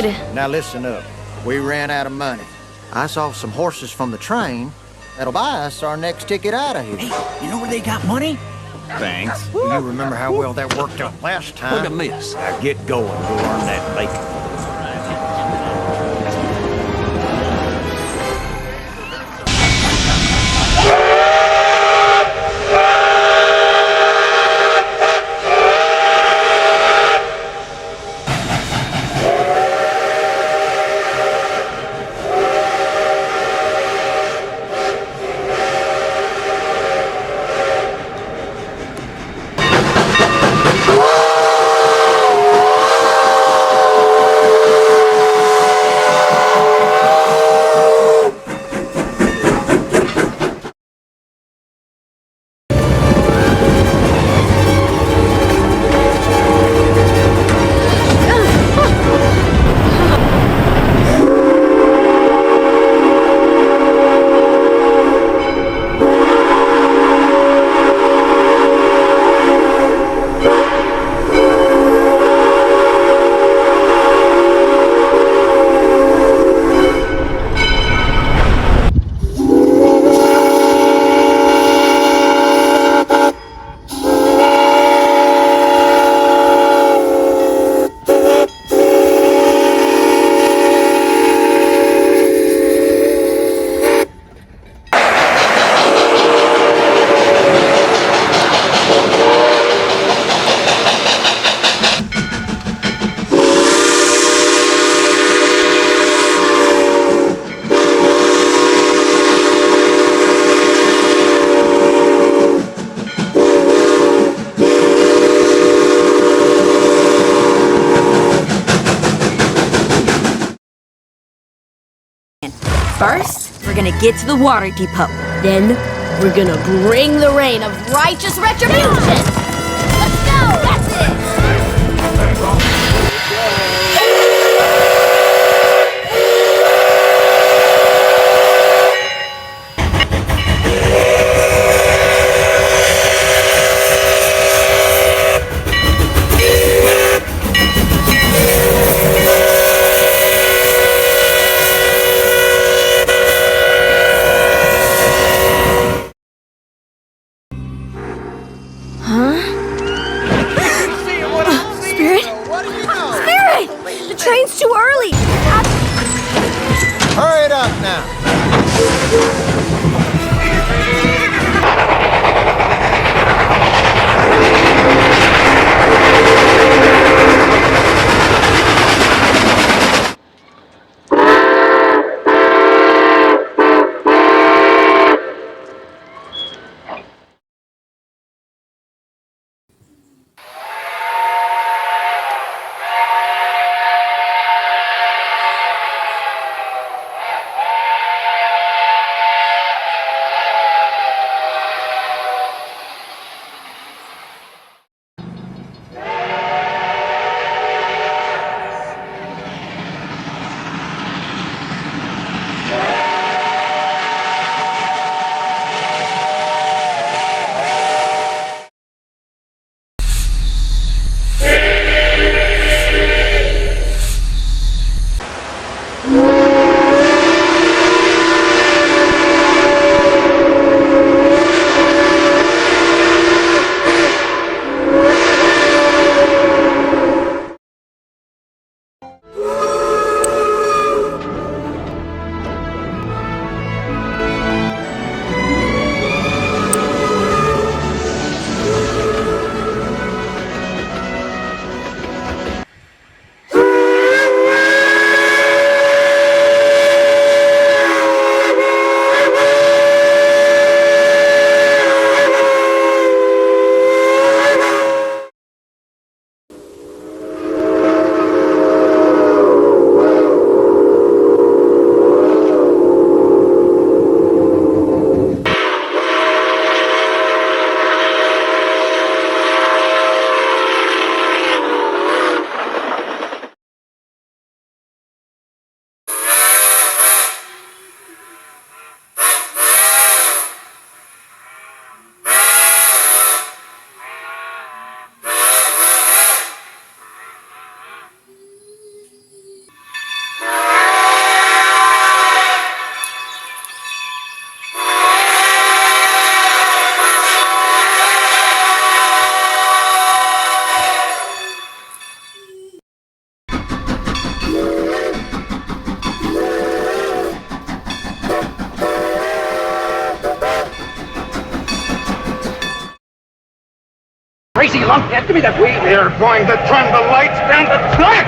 did. Now listen up. We ran out of money. I saw some horses from the train that'll buy us our next ticket out of here. Hey, you know where they got money? Thanks. You remember how well that worked out last time? Look at this. Now get going. We'll earn that bacon. First, we're gonna get to the water depot. Then, we're gonna bring the rain of righteous retribution! Let's go! That's it! Train's too early! Hurry it up now! said to me that we are going to turn the lights down the track!